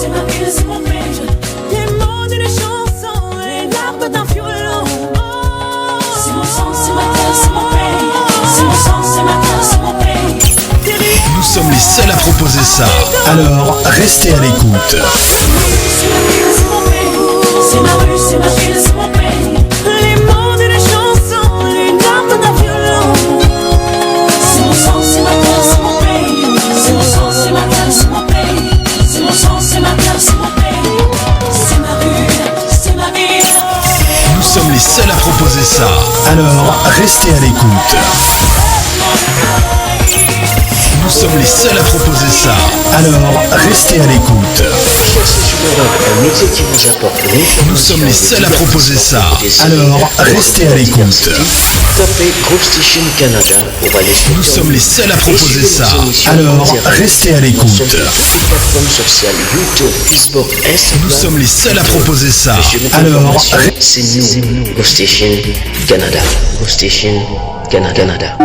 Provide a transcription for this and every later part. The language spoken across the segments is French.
c'est ma ville, c'est mon pays. Les mots d'une chanson, les larmes d'un violon. C'est mon sang, c'est ma terre, c'est mon pays. C'est mon sang, c'est ma terre, c'est mon pays. Nous sommes les seuls à proposer ça. Alors, restez à l'écoute. C'est ma rue, c'est ma ville, c'est mon pays. Les mots d'une chanson, les larmes d'un violon. C'est mon sang, c'est ma terre, c'est mon pays. C'est mon sang, c'est ma terre, c'est mon pays. C'est mon sang, c'est ma terre, c'est mon pays. C'est ma rue, c'est ma ville. Nous sommes les seuls à proposer ça. Alors, restez à l'écoute. Nous sommes les seuls à proposer ça. Alors, restez à l'écoute. Un métier qui vous apporte l'information. Nous sommes les seuls à proposer ça. Alors, restez à l'écoute. Tapez Group Station Canada pour aller sur Nous sommes les seuls à proposer ça. Alors, restez à l'écoute. Sur toutes les plateformes sociales, YouTube, Facebook, Instagram. Nous sommes les seuls à proposer ça. Alors, Alors, c'est nous, Group Station Canada. Group Station Canada.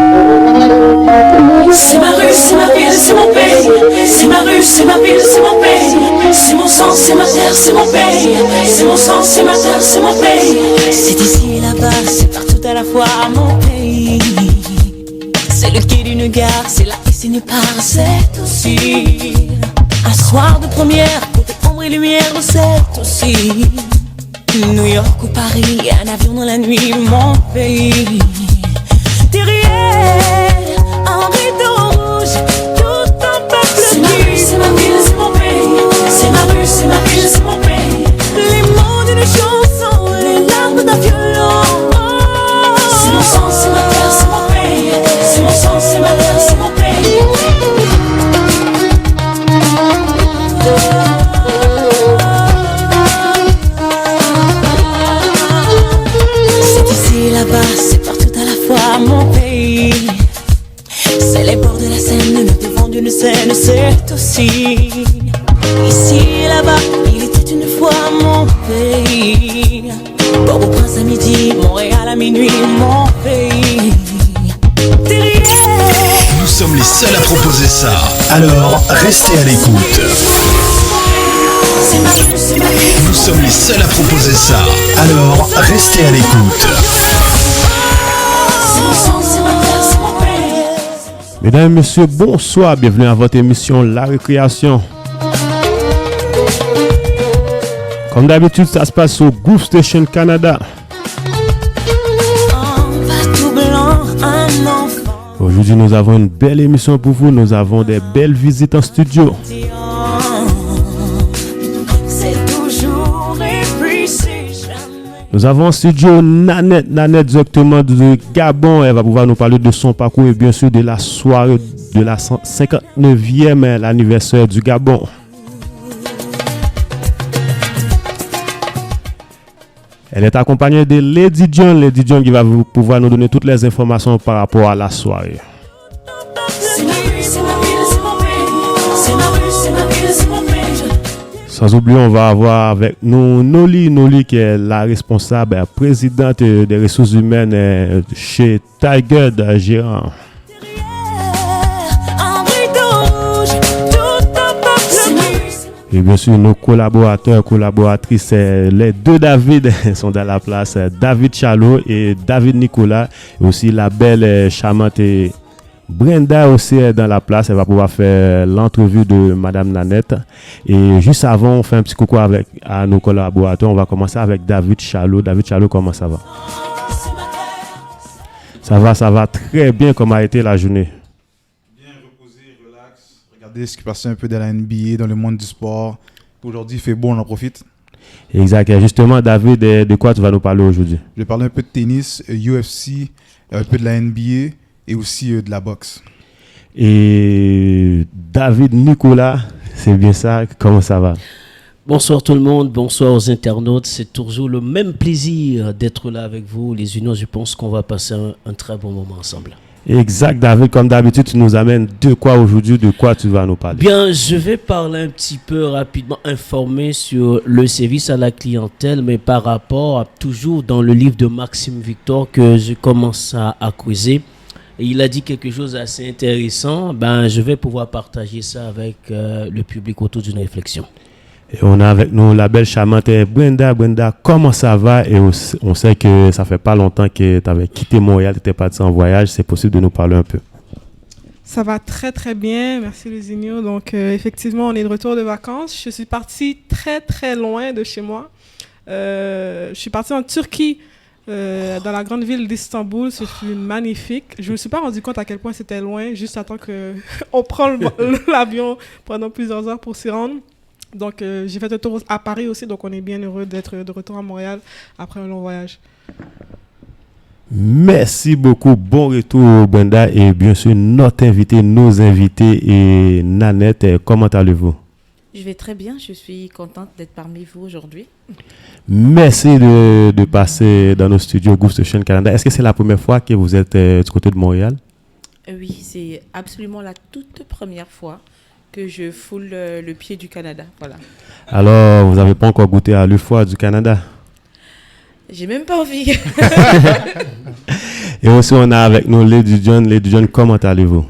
C'est ma rue, c'est ma ville, c'est mon pays. C'est ma rue, c'est ma ville, c'est mon pays. C'est mon sang, c'est ma terre, c'est mon pays. C'est mon sang, c'est ma terre, c'est mon pays. C'est ici et là-bas, c'est partout à la fois mon pays. C'est le quai d'une gare, c'est là et c'est nulle part. C'est aussi un soir de première, côté ombre et lumière. C'est aussi New York ou Paris, un avion dans la nuit, mon pays. Derrière un rideau rouge, tout un peuple. C'est ma rue, c'est ma ville, c'est mon pays. C'est ma rue, c'est ma ville, c'est mon pays. Les mots d'une chanson, les larmes d'un violon. C'est mon sang, c'est ma terre, c'est mon pays. C'est mon sang, c'est ma terre, c'est mon pays. C'est ici et là-bas, c'est partout à la fois mon pays. C'est les bords de la Seine, le devant d'une scène. C'est aussi ici et là-bas, il était une fois mon pays. Port-au-Prince à midi, Montréal à minuit, mon pays. Derrière. nous sommes les seuls à proposer ça. Alors, restez à l'écoute. C'est ma rue, c'est ma ville. Nous sommes les seuls à proposer ça. Alors, restez à l'écoute. C'est mon sang, c'est ma terre, c'est mon pays. Mesdames et messieurs, bonsoir, bienvenue à votre émission La Récréation. Comme d'habitude, ça se passe au Group Station Canada. Tout blanc, un enfant. Aujourd'hui, nous avons une belle émission pour vous. Nous avons des belles visites en studio. C'est toujours et puis c'est jamais. Nous avons en studio Nanette directement de Gabon. Elle va pouvoir nous parler de son parcours et bien sûr de la soirée de la 59e anniversaire du Gabon. Elle est accompagnée de Lady John qui va pouvoir nous donner toutes les informations par rapport à la soirée. C'est ma rue, c'est ma ville, c'est mon pays. C'est ma rue, c'est ma ville, c'est mon pays. Sans oublier, on va avoir avec nous Noli qui est la responsable présidente des ressources humaines chez Tiger Gérant. Un rideau rouge, tout un peuple. Et bien sûr, nos collaboratrices, les deux David sont dans la place. David Chalot et David Nicolas. Et aussi la belle charmante Brenda aussi est dans la place. Elle va pouvoir faire l'entrevue de Madame Nanette. Et juste avant, on fait un petit coucou à nos collaborateurs. On va commencer avec David Chalot. David Chalot, comment ça va? Ça va très bien. Comment a été la journée? Bien reposé, relax. Regardez ce qui passait un peu dans la NBA, dans le monde du sport. Aujourd'hui, il fait beau, on en profite. Exact. Et justement, David, de quoi tu vas nous parler aujourd'hui? Je vais parler un peu de tennis, UFC, un peu de la NBA et aussi de la boxe. Et David Nicolas, c'est bien ça, comment ça va? Bonsoir tout le monde, bonsoir aux internautes. C'est toujours le même plaisir d'être là avec vous, les Unions. Je pense qu'on va passer un très bon moment ensemble. Exact, David, comme d'habitude, tu nous amènes de quoi aujourd'hui, de quoi tu vas nous parler? Bien, je vais parler un petit peu rapidement, informer sur le service à la clientèle, mais par rapport à toujours dans le livre de Maxime Victor que je commence à creuser. Et il a dit quelque chose d'assez intéressant. Ben, je vais pouvoir partager ça avec le public autour d'une réflexion. Et on a avec nous la belle charmante Brenda. Brenda, comment ça va? Et on sait que ça fait pas longtemps que tu avais quitté Montréal, tu étais parti en voyage. C'est possible de nous parler un peu? Ça va très très bien, merci Lusigno. Donc effectivement, on est de retour de vacances. Je suis partie très très loin de chez moi. Je suis partie en Turquie, dans la grande ville d'Istanbul. Ce fut magnifique. Je me suis pas rendu compte à quel point c'était loin, juste à temps que on prend l'avion pendant plusieurs heures pour s'y rendre. Donc j'ai fait un tour à Paris aussi, donc on est bien heureux d'être de retour à Montréal après un long voyage. Merci beaucoup. Bon retour, Brenda. Et bien sûr, notre invité, nos invités et Nanette, comment allez-vous? Je vais très bien. Je suis contente d'être parmi vous aujourd'hui. Merci de passer dans nos studios Groove Station Canada. Est-ce que c'est la première fois que vous êtes du côté de Montréal? Oui, c'est absolument la toute première fois que je foule le pied du Canada. Voilà. Alors, vous n'avez pas encore goûté à l'œuf froid du Canada? J'ai même pas envie. Et aussi, on a avec nous Lady John. Lady John, comment allez-vous?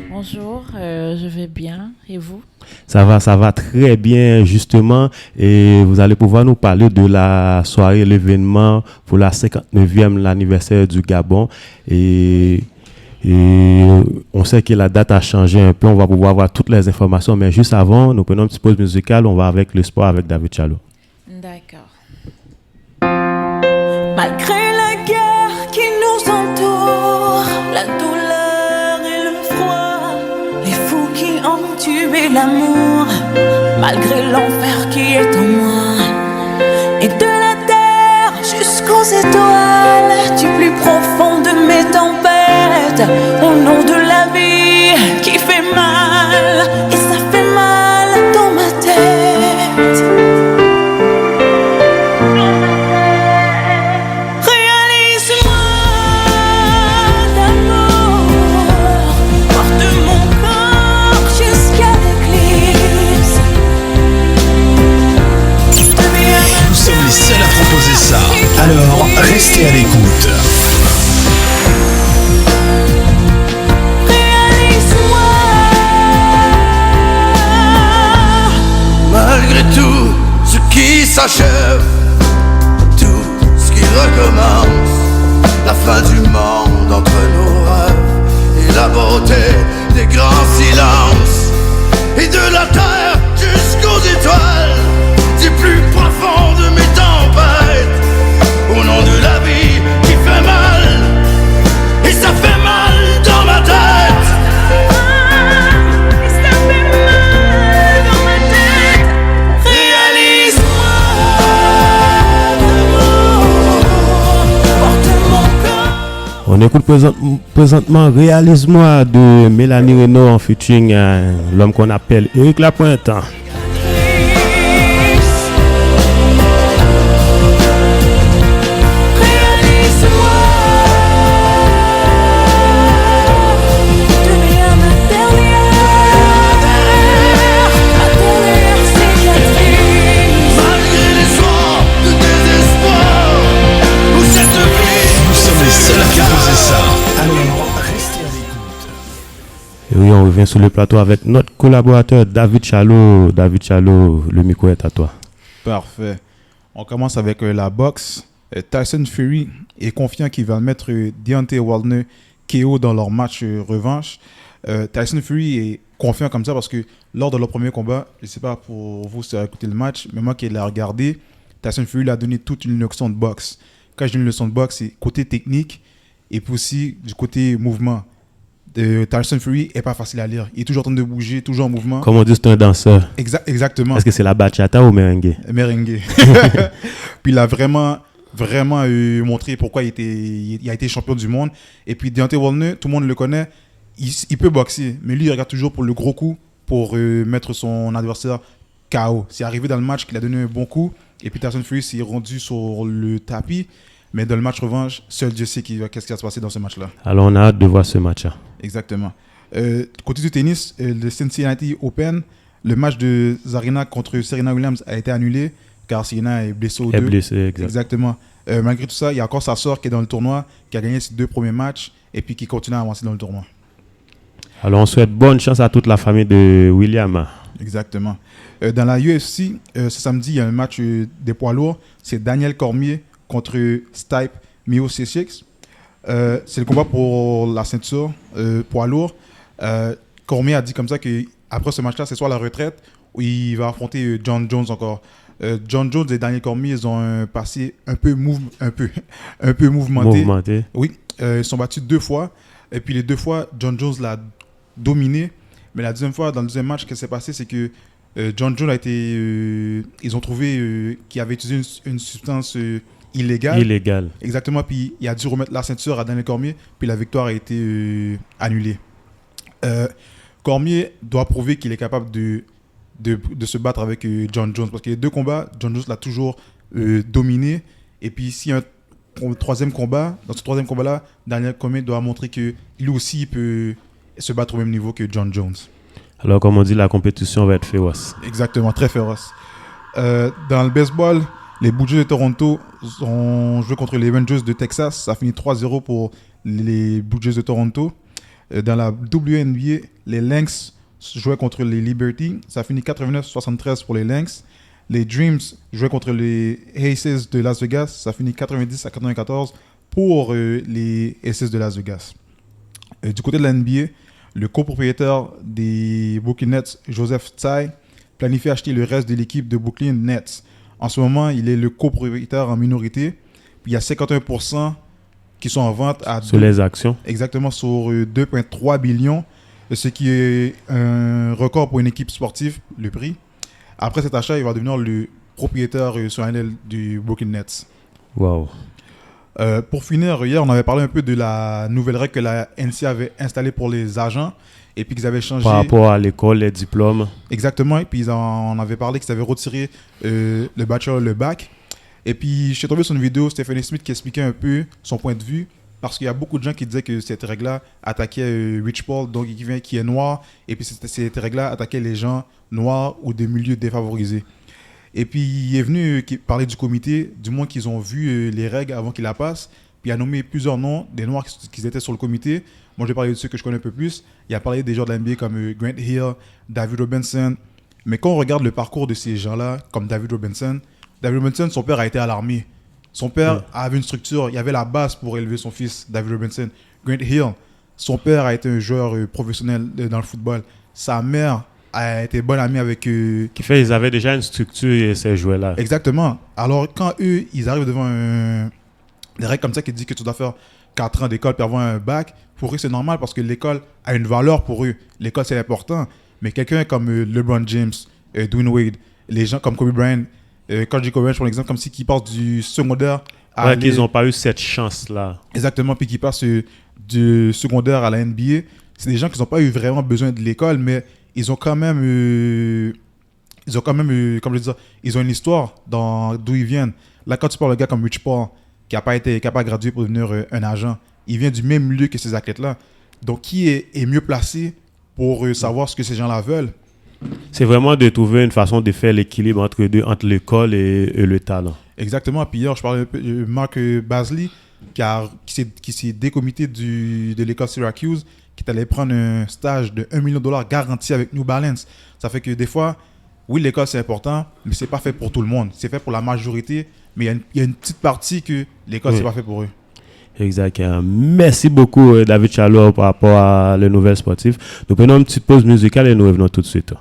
Bonjour, je vais bien. Et vous? Ça va très bien, justement. Et vous allez pouvoir nous parler de la soirée, l'événement pour la 59e l'anniversaire du Gabon. Et on sait que la date a changé un peu. On va pouvoir avoir toutes les informations. Mais juste avant, nous prenons une petite pause musicale. On va avec le sport avec David Chalo. D'accord. Malgré la guerre qui nous entoure, la douleur et le froid, les fous qui ont tué l'amour, malgré l'enfer qui est en moi, et de la terre jusqu'aux étoiles, du plus profond de mes tempêtes, au nom de la vie qui fait mal, et ça fait mal dans ma tête. Les seuls à proposer ça. Alors, restez à l'écoute. Malgré tout ce qui s'achève, tout ce qui recommence, la fin du monde entre nos rêves et la beauté des grands silences, et de la terre jusqu'aux étoiles, du plus profond de mes tempêtes, au nom de la vie qui fait mal, et ça fait mal dans ma tête. Et ça fait mal dans ma tête. Réalise-moi, porte mon corps. On écoute présentement Réalise-moi de Mélanie Renaud en featuring l'homme qu'on appelle Éric Lapointe. Oui, on revient sur le plateau avec notre collaborateur David Chalo. David Chalo, le micro est à toi. Parfait. On commence avec la boxe. Tyson Fury est confiant qu'il va mettre Deontay Wilder KO dans leur match revanche. Tyson Fury est confiant comme ça parce que lors de leur premier combat, je ne sais pas pour vous si vous avez écouté le match, mais moi qui l'ai regardé, Tyson Fury lui a donné toute une leçon de boxe. Quand je dis une leçon de boxe, c'est côté technique et puis aussi du côté mouvement. Tyson Fury n'est pas facile à lire. Il est toujours en train de bouger, toujours en mouvement. Comme on dit, c'est un danseur. Exactement. Est-ce que c'est la bachata ou merengue? Merengue. Puis il a vraiment montré pourquoi il a été champion du monde. Et puis Deontay Wilder, tout le monde le connaît, il peut boxer. Mais lui, il regarde toujours pour le gros coup, pour mettre son adversaire KO. C'est arrivé dans le match qu'il a donné un bon coup. Et puis Tyson Fury s'est rendu sur le tapis. Mais dans le match revanche, seul Dieu sait qu'est-ce qui va se passer dans ce match-là. Alors on a hâte de voir ce match-là. Exactement. Côté du tennis, le Cincinnati Open, le match de Zarina contre Serena Williams a été annulé car Serena est blessée aux deux. Blessée, exactement. Malgré tout ça, il y a encore sa sœur qui est dans le tournoi, qui a gagné ses 2 premiers matchs et puis qui continue à avancer dans le tournoi. Alors on souhaite bonne chance à toute la famille de William. Exactement. Dans la UFC, ce samedi, il y a un match des poids lourds. C'est Daniel Cormier contre Stipe Miocic. C'est le combat pour la ceinture poids lourd. Cormier a dit comme ça qu'après ce match-là, c'est soit la retraite ou il va affronter John Jones encore. John Jones et Daniel Cormier, ils ont un passé un peu mouvementé. Oui, ils sont battus 2 fois. Et puis les 2 fois, John Jones l'a dominé. Mais la deuxième fois, dans le deuxième match, ce qui s'est passé, c'est que John Jones a été... ils ont trouvé qu'il avait utilisé une substance illégale. Exactement. Puis il a dû remettre la ceinture à Daniel Cormier. Puis la victoire a été annulée. Cormier doit prouver qu'il est capable de se battre avec John Jones. Parce que les 2 combats, John Jones l'a toujours dominé. Et puis s'il y a un troisième combat, dans ce troisième combat-là, Daniel Cormier doit montrer que lui aussi il peut se battre au même niveau que John Jones. Alors, comme on dit, la compétition va être féroce. Exactement, très féroce. Dans le baseball, les Blue Jays de Toronto ont joué contre les Rangers de Texas. Ça a fini 3-0 pour les Blue Jays de Toronto. Dans la WNBA, les Lynx jouaient contre les Liberty. Ça a fini 89-73 pour les Lynx. Les Dreams jouaient contre les Aces de Las Vegas. Ça a fini 90-94 pour les Aces de Las Vegas. Du côté de la NBA, le copropriétaire des Brooklyn Nets, Joseph Tsai, planifie acheter le reste de l'équipe de Brooklyn Nets. En ce moment, il est le copropriétaire en minorité. Puis il y a 51% qui sont en vente sur les actions. Exactement, sur 2,3 billions, ce qui est un record pour une équipe sportive, le prix. Après cet achat, il va devenir le propriétaire sur un aile du Brooklyn Nets. Wow. Pour finir, hier, on avait parlé un peu de la nouvelle règle que la NCAA avait installée pour les agents et puis qu'ils avaient changé... Par rapport à l'école, les diplômes. Exactement, et puis on avait parlé qu'ils avaient retiré le bachelor, le bac. Et puis, je suis tombé sur une vidéo de Stephanie Smith qui expliquait un peu son point de vue parce qu'il y a beaucoup de gens qui disaient que cette règle-là attaquait Rich Paul, donc qui est noir, et puis cette règle-là attaquait les gens noirs ou des milieux défavorisés. Et puis, il est venu parler du comité, du moins qu'ils ont vu les règles avant qu'il la passe. Puis, il a nommé plusieurs noms des Noirs qui étaient sur le comité. Moi, je vais parler de ceux que je connais un peu plus. Il a parlé des joueurs de la NBA comme Grant Hill, David Robinson. Mais quand on regarde le parcours de ces gens-là, comme David Robinson, son père a été à l'armée. Son père avait une structure, il y avait la base pour élever son fils, David Robinson. Grant Hill, son père a été un joueur professionnel dans le football. Sa mère a été bonne amie avec... Qui fait ils avaient déjà une structure, ces joueurs-là. Exactement. Alors, quand eux, ils arrivent devant des règles comme ça qui disent que tu dois faire 4 ans d'école pour avoir un bac, pour eux, c'est normal parce que l'école a une valeur pour eux. L'école, c'est important. Mais quelqu'un comme LeBron James, Dwayne Wade, les gens comme Kobe Bryant, quand je dis Kobe Bryant, pour exemple, comme si qui passent du secondaire à... qu'ils n'ont pas eu cette chance-là. Exactement. Puis qui passent du secondaire à la NBA. C'est des gens qui n'ont pas eu vraiment besoin de l'école, mais ils ont quand même, comme je dis, ils ont une histoire d'où ils viennent. Là, quand tu parles de gars comme Rich Paul, qui n'a pas gradué pour devenir un agent, il vient du même milieu que ces athlètes-là. Donc, qui est mieux placé pour savoir ce que ces gens-là veulent? C'est vraiment de trouver une façon de faire l'équilibre entre l'école et le talent. Exactement. Puis hier, je parlais un peu de Mark Basley, qui s'est décomité de l'école Syracuse, qui est allé prendre un stage de $1 million garanti avec New Balance. Ça fait que des fois, oui, l'école c'est important, mais c'est pas fait pour tout le monde. C'est fait pour la majorité, mais il y a une petite partie que l'école c'est pas fait pour eux. Exact. Merci beaucoup, David Chalot, par rapport à les nouvelles sportives. Nous prenons une petite pause musicale et nous revenons tout de suite.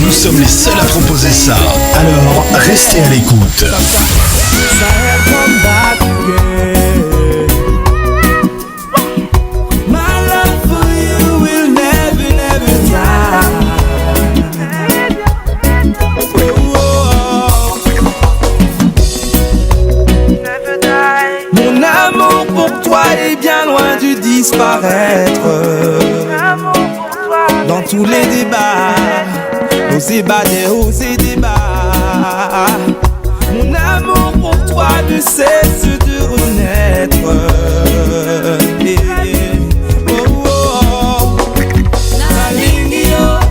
Nous sommes les seuls à proposer ça. Alors, restez à l'écoute. Mon amour pour toi est bien loin de disparaître. Dans tous les débats, nos ébats des hauts et des bas. Mon amour pour toi ne cesse de renaître.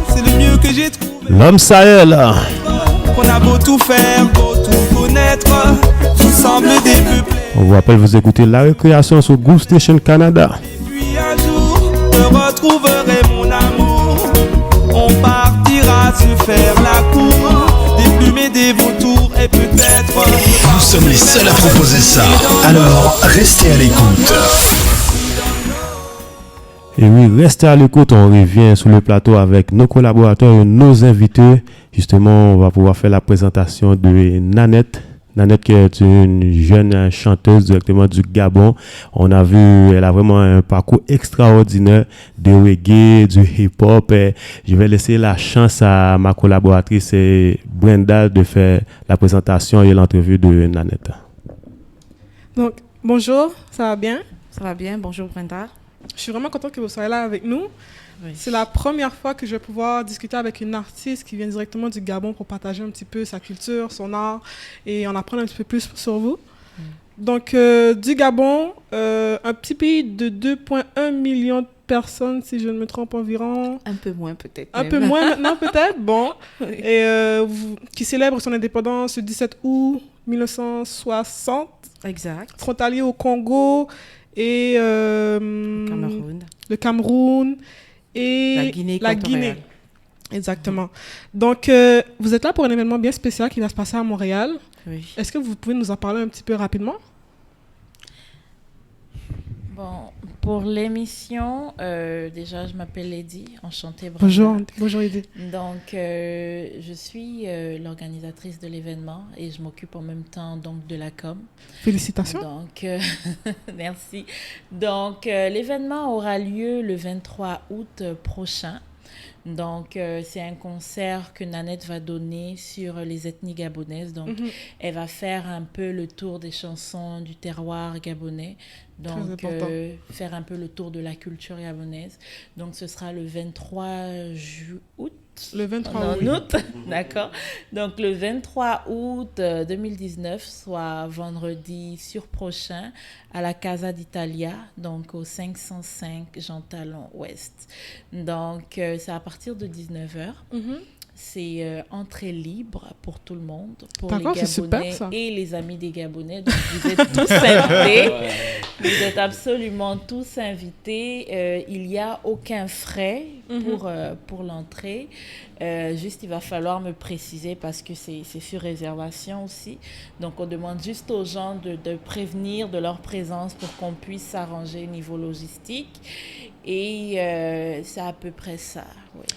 C'est le mieux que j'ai trouvé. L'homme Sahel. On a beau tout faire, beau tout connaître, tout semble dépeuplé. On vous rappelle, vous écoutez La Récréation sur Groove Station Canada. Puis un jour, te retrouverai mon amour. On partira se faire la cour, des plumes et des vautours et peut-être. Nous sommes les seuls à proposer ça. Alors, restez à l'écoute. Et oui, restez à l'écoute, on revient sur le plateau avec nos collaborateurs et nos invités. Justement, on va pouvoir faire la présentation de Nanette. Nanette qui est une jeune chanteuse directement du Gabon. On a vu, elle a vraiment un parcours extraordinaire de reggae, du hip-hop. Et je vais laisser la chance à ma collaboratrice Brenda de faire la présentation et l'entrevue de Nanette. Donc, bonjour, ça va bien? Ça va bien, bonjour Brenda. Je suis vraiment contente que vous soyez là avec nous. Oui. C'est la première fois que je vais pouvoir discuter avec une artiste qui vient directement du Gabon pour partager un petit peu sa culture, son art et en apprendre un petit peu plus sur vous. Donc, du Gabon, un petit pays de 2,1 millions de personnes, si je ne me trompe environ. Un peu moins peut-être. Un peu moins maintenant peut-être, bon. Oui. Et qui célèbre son indépendance le 17 août 1960. Exact. Frontalier au Congo et le Cameroun et la Guinée. Exactement. Donc, vous êtes là pour un événement bien spécial qui va se passer à Montréal. Oui. Est-ce que vous pouvez nous en parler un petit peu rapidement? Bon, pour l'émission, déjà, je m'appelle Lady, enchantée. Brenda. Bonjour Lady. Donc, je suis l'organisatrice de l'événement et je m'occupe en même temps donc de la com. Félicitations. Donc, merci. Donc, l'événement aura lieu le 23 août prochain. Donc, c'est un concert que Nanette va donner sur les ethnies gabonaises. Donc, elle va faire un peu le tour des chansons du terroir gabonais. Donc, faire un peu le tour de la culture gabonaise. Donc, ce sera le 23 août. Le 23 août, d'accord. Donc, le 23 août 2019, soit vendredi surprochain, à la Casa d'Italia, donc au 505 Jean Talon Ouest. Donc, c'est à partir de 19h. C'est entrée libre pour tout le monde, pour les Gabonais super, et les amis des Gabonais. Donc, vous êtes tous invités. Vous êtes absolument tous invités. Il n'y a aucun frais pour l'entrée. Juste, il va falloir me préciser parce que c'est sur réservation aussi. Donc, on demande juste aux gens de prévenir de leur présence pour qu'on puisse s'arranger au niveau logistique. Et c'est à peu près ça, oui.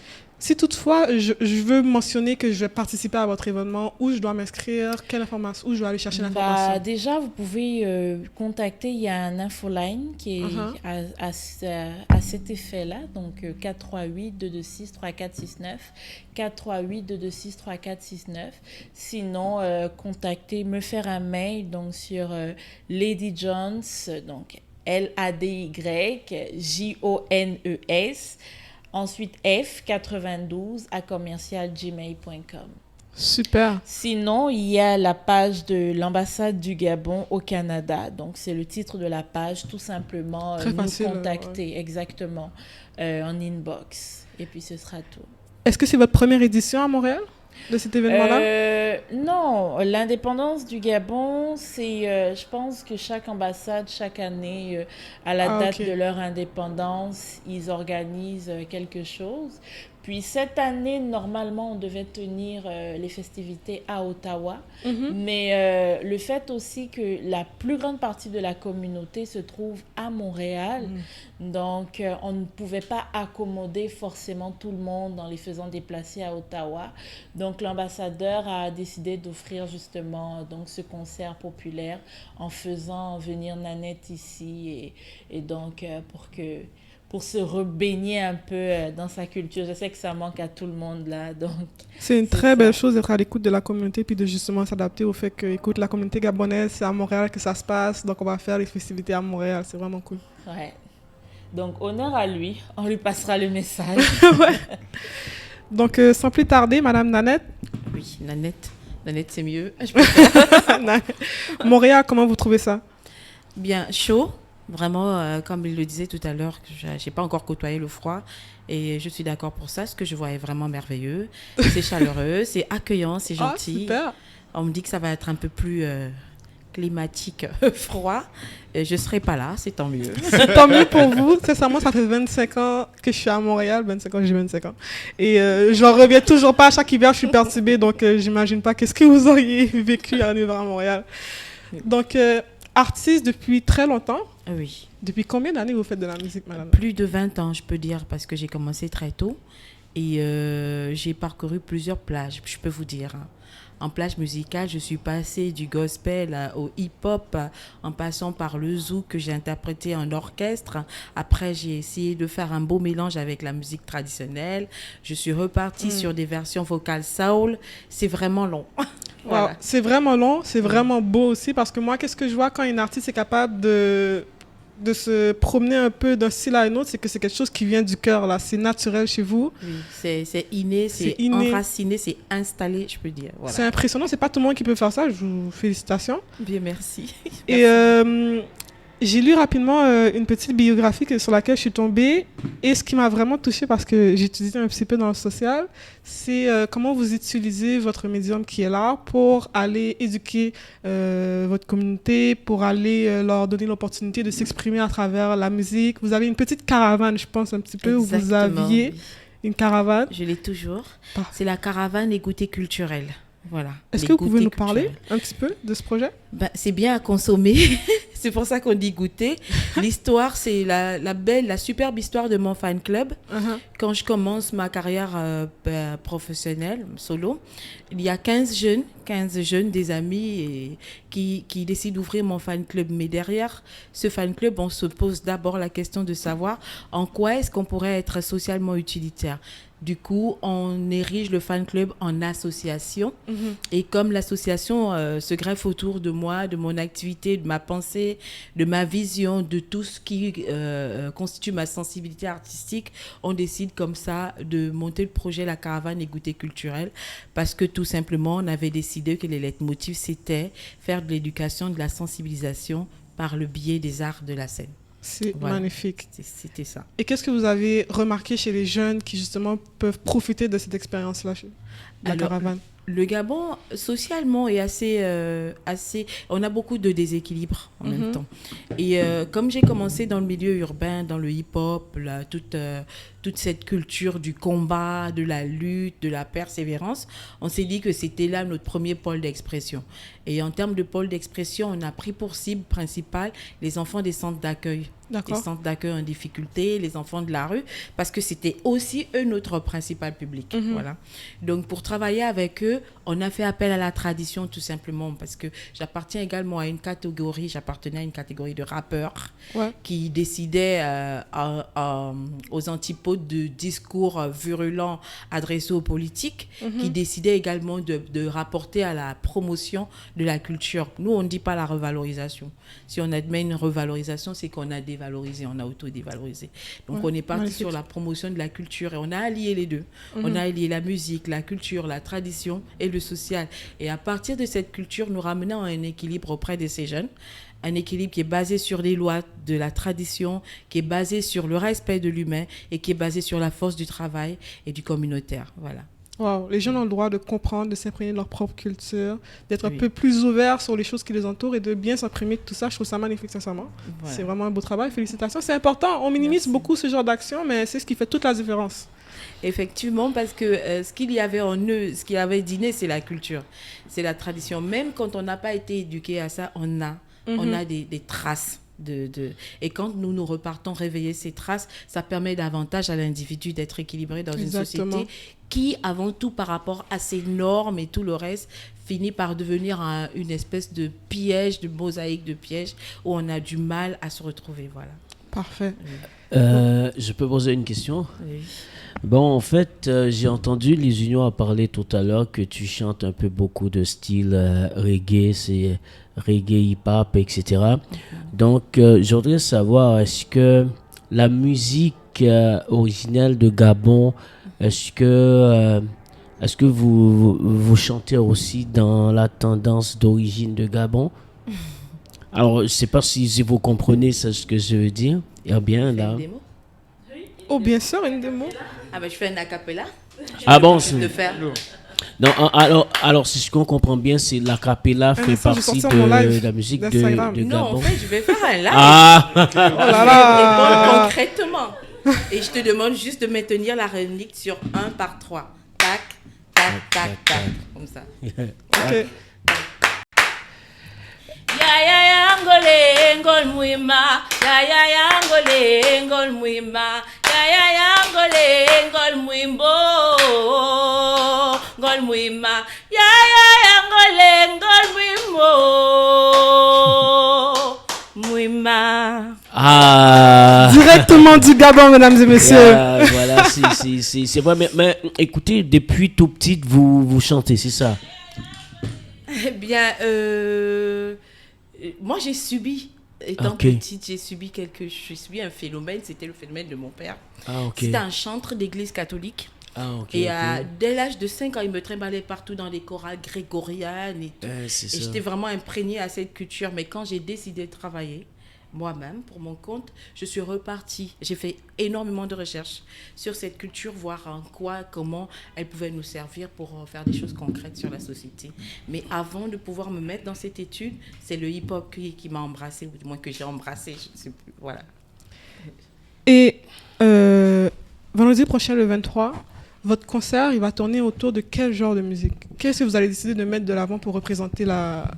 Si toutefois, je veux mentionner que je vais participer à votre événement, où je dois m'inscrire, quelle information, où je dois aller chercher l'information? Déjà, vous pouvez contacter, il y a un infoline qui est à cet effet-là, donc 438-226-3469, 438-226-3469. Sinon, contactez, me faire un mail donc, sur Lady Jones, donc LADYJONES, ensuite F92@gmail.com. Super. Sinon, il y a la page de l'ambassade du Gabon au Canada. Donc, c'est le titre de la page. Tout simplement, Très facile, contacter exactement en inbox. Et puis, ce sera tout. Est-ce que c'est votre première édition à Montréal de cet événement-là? Non, l'indépendance du Gabon, c'est, je pense que chaque ambassade, chaque année, à la date de leur indépendance, ils organisent quelque chose. Puis cette année, normalement, on devait tenir les festivités à Ottawa. Mais le fait aussi que la plus grande partie de la communauté se trouve à Montréal, donc on ne pouvait pas accommoder forcément tout le monde en les faisant déplacer à Ottawa. Donc l'ambassadeur a décidé d'offrir justement donc, ce concert populaire en faisant venir Nanette ici et donc pour se rebaigner un peu dans sa culture. Je sais que ça manque à tout le monde là. Donc, c'est une très belle chose d'être à l'écoute de la communauté puis de justement s'adapter au fait que, écoute, la communauté gabonaise, c'est à Montréal que ça se passe, donc on va faire les festivités à Montréal. C'est vraiment cool. Ouais. Donc, honneur à lui. On lui passera le message. Ouais. Donc, sans plus tarder, Madame Nanette. Oui, Nanette. Nanette, c'est mieux. Montréal, comment vous trouvez ça? Bien, chaud. Vraiment, comme il le disait tout à l'heure, je n'ai pas encore côtoyé le froid et je suis d'accord pour ça. Ce que je vois est vraiment merveilleux. C'est chaleureux, c'est accueillant, c'est gentil. Super. On me dit que ça va être un peu plus climatique froid, je ne serai pas là, c'est tant mieux. Tant mieux pour vous. Sincèrement, ça fait 25 ans que je suis à Montréal. 25 ans, j'ai 25 ans. Et j'en reviens toujours pas. À chaque hiver, je suis perturbée. Donc, j'imagine pas qu'est-ce que vous auriez vécu en hiver à Montréal. Donc, artiste depuis très longtemps. Oui. Depuis combien d'années vous faites de la musique, madame? Plus de 20 ans, je peux dire, parce que j'ai commencé très tôt. Et j'ai parcouru plusieurs plages, je peux vous dire. En plage musicale, je suis passée du gospel au hip-hop, en passant par le zouk que j'ai interprété en orchestre. Après, j'ai essayé de faire un beau mélange avec la musique traditionnelle. Je suis repartie sur des versions vocales soul. C'est vraiment long. Voilà. Wow, c'est vraiment long, c'est vraiment beau aussi, parce que moi, qu'est-ce que je vois quand une artiste est capable de se promener un peu d'un style à un autre, c'est que c'est quelque chose qui vient du cœur, là. C'est naturel chez vous. Oui, c'est inné, c'est enraciné, c'est installé, je peux dire. Voilà. C'est impressionnant, c'est pas tout le monde qui peut faire ça. Je vous félicitations. Bien, merci. Et j'ai lu rapidement une petite biographie sur laquelle je suis tombée. Et ce qui m'a vraiment touchée, parce que j'ai étudié un petit peu dans le social, c'est comment vous utilisez votre médium qui est là pour aller éduquer votre communauté, pour aller leur donner l'opportunité de s'exprimer à travers la musique. Vous avez une petite caravane, je pense, un petit peu, où vous aviez une caravane. Je l'ai toujours. C'est la caravane des goûters culturels. Voilà. Est-ce que vous pouvez nous parler un petit peu de ce projet? C'est bien à consommer. C'est pour ça qu'on dit goûter. L'histoire, c'est la superbe histoire de mon fan club. Quand je commence ma carrière professionnelle, solo, il y a 15 jeunes, des amis qui décident d'ouvrir mon fan club. Mais derrière ce fan club, on se pose d'abord la question de savoir en quoi est-ce qu'on pourrait être socialement utilitaire. Du coup, on érige le fan club en association. Et comme l'association se greffe autour de moi, de mon activité, de ma pensée, de ma vision, de tout ce qui constitue ma sensibilité artistique, on décide comme ça de monter le projet La Caravane des goûters culturels, parce que tout simplement, on avait décidé que les leitmotifs, c'était faire de l'éducation, de la sensibilisation par le biais des arts de la scène. C'est magnifique. C'était ça. Et qu'est-ce que vous avez remarqué chez les jeunes qui, justement, peuvent profiter de cette expérience-là, la caravane? Le Gabon, socialement, est assez... On a beaucoup de déséquilibres en même temps. Et comme j'ai commencé dans le milieu urbain, dans le hip-hop, toute cette culture du combat, de la lutte, de la persévérance, on s'est dit que c'était là notre premier pôle d'expression. Et en termes de pôle d'expression, on a pris pour cible principale les enfants des centres d'accueil. Les centres d'accueil en difficulté, les enfants de la rue, parce que c'était aussi eux notre principal public. Voilà. Donc, pour travailler avec eux, on a fait appel à la tradition tout simplement, parce que j'appartenais à une catégorie de rappeurs qui décidaient aux antipodes de discours virulents adressés aux politiques, qui décidaient également de rapporter à la promotion de la culture. Nous, on ne dit pas la revalorisation. Si on admet une revalorisation, c'est qu'on a dévalorisé, on a auto-dévalorisé. Donc, on est parti sur la promotion de la culture et on a allié les deux. On a allié la musique, la culture, la tradition et le social. Et à partir de cette culture, nous ramenons un équilibre auprès de ces jeunes. Un équilibre qui est basé sur les lois de la tradition, qui est basé sur le respect de l'humain et qui est basé sur la force du travail et du communautaire. Voilà. Wow. Les jeunes ont le droit de comprendre, de s'imprégner de leur propre culture, d'être un peu plus ouverts sur les choses qui les entourent et de bien s'imprimer de tout ça. Je trouve ça magnifique, sincèrement. Voilà. C'est vraiment un beau travail. Félicitations. C'est important. On minimise beaucoup ce genre d'action, mais c'est ce qui fait toute la différence. Effectivement, parce que ce qu'il y avait en eux, ce qu'il avait d'inné, c'est la culture, c'est la tradition. Même quand on n'a pas été éduqué à ça, on a des traces. Et quand nous repartons réveiller ces traces, ça permet davantage à l'individu d'être équilibré dans une société qui, avant tout, par rapport à ses normes et tout le reste, finit par devenir une espèce de piège, de mosaïque de pièges, où on a du mal à se retrouver. Voilà. Parfait. Je peux poser une question? Oui. Bon, en fait, j'ai entendu les Unions a parlé tout à l'heure que tu chantes un peu beaucoup de style reggae, c'est reggae, hip-hop, etc. Donc, je voudrais savoir, est-ce que la musique originelle de Gabon, est-ce que vous chantez aussi dans la tendance d'origine de Gabon? Alors, je ne sais pas si vous comprenez ce que je veux dire. Eh bien, là... Oh, bien sûr, une démo. Ah ben, je fais un acapella. Ah bon, de faire. Non, alors si je comprends bien, c'est l'acapella fait partie de la musique de Gabon. Non, en fait, je vais faire un live. Ah. Oh là là. Concrètement. Et je te demande juste de maintenir la rythmique sur 1 par 3. Tac, tac, tac, tac. Comme ça. Ok. Ya ngole ngol muima ya ngole ngol muima ya ngole ngol muimbo ngol muima ya ngole ngol muimbo muima. Ah. Directement du Gabon, mesdames et messieurs. Voilà, c'est vrai. Mais écoutez, depuis tout petit, vous chantez, c'est ça? Eh bien, moi j'ai subi, étant petite, j'ai subi un phénomène, c'était le phénomène de mon père. C'était un chantre d'église catholique. Dès l'âge de 5 ans, il me trimballait partout dans les chorales grégoriennes et tout. Et j'étais vraiment imprégnée à cette culture. Mais quand j'ai décidé de travailler moi-même, pour mon compte, je suis repartie. J'ai fait énormément de recherches sur cette culture, voir en quoi, comment elle pouvait nous servir pour faire des choses concrètes sur la société. Mais avant de pouvoir me mettre dans cette étude, c'est le hip-hop qui m'a embrassée, ou du moins que j'ai embrassé, je ne sais plus, voilà. Et vendredi prochain, le 23, votre concert, il va tourner autour de quel genre de musique? Qu'est-ce que vous allez décider de mettre de l'avant pour représenter la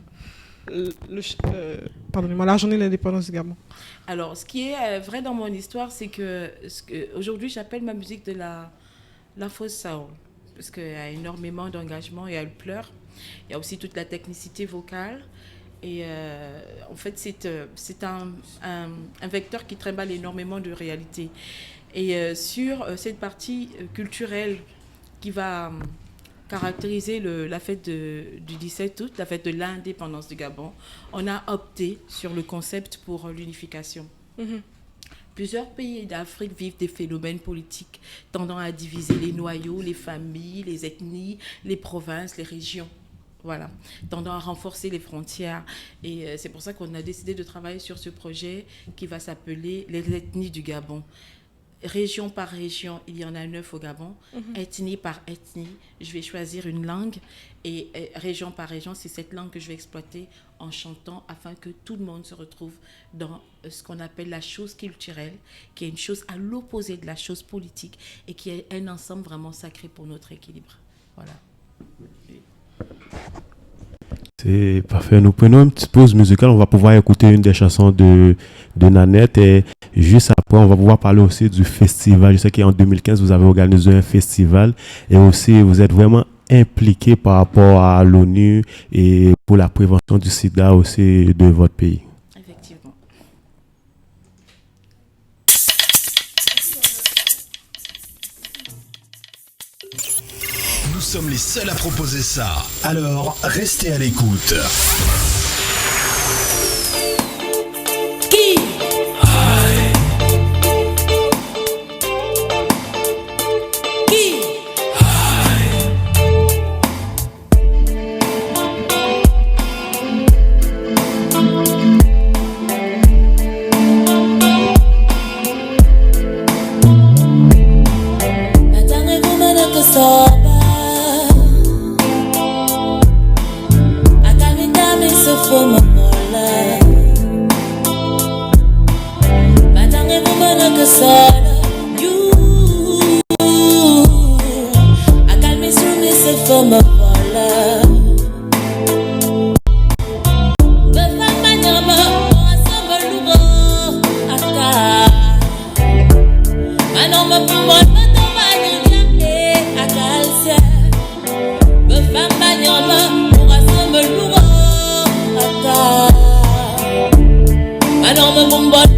journée de l'indépendance du Gabon? Alors, ce qui est vrai dans mon histoire, c'est que aujourd'hui, j'appelle ma musique de la fausse soul, parce qu'il y a énormément d'engagement, il y a le pleur, il y a aussi toute la technicité vocale, et en fait, c'est un vecteur qui trimballe énormément de réalité. Et sur cette partie culturelle qui va caractériser la fête du 17 août, la fête de l'indépendance du Gabon, on a opté sur le concept pour l'unification. Plusieurs pays d'Afrique vivent des phénomènes politiques tendant à diviser les noyaux, les familles, les ethnies, les provinces, les régions. Voilà, tendant à renforcer les frontières. Et c'est pour ça qu'on a décidé de travailler sur ce projet qui va s'appeler les ethnies du Gabon. Région par région, il y en a 9 au Gabon. Ethnie par ethnie, je vais choisir une langue. Et région par région, c'est cette langue que je vais exploiter en chantant afin que tout le monde se retrouve dans ce qu'on appelle la chose culturelle, qui est une chose à l'opposé de la chose politique et qui est un ensemble vraiment sacré pour notre équilibre. Voilà. C'est parfait. Nous prenons une petite pause musicale. On va pouvoir écouter une des chansons de Nanette. Et juste après, on va pouvoir parler aussi du festival. Je sais qu'en 2015, vous avez organisé un festival. Et aussi, vous êtes vraiment impliqué par rapport à l'ONU et pour la prévention du sida aussi de votre pays. Effectivement. Nous sommes les seuls à proposer ça. Alors, restez à l'écoute. I know my boom, but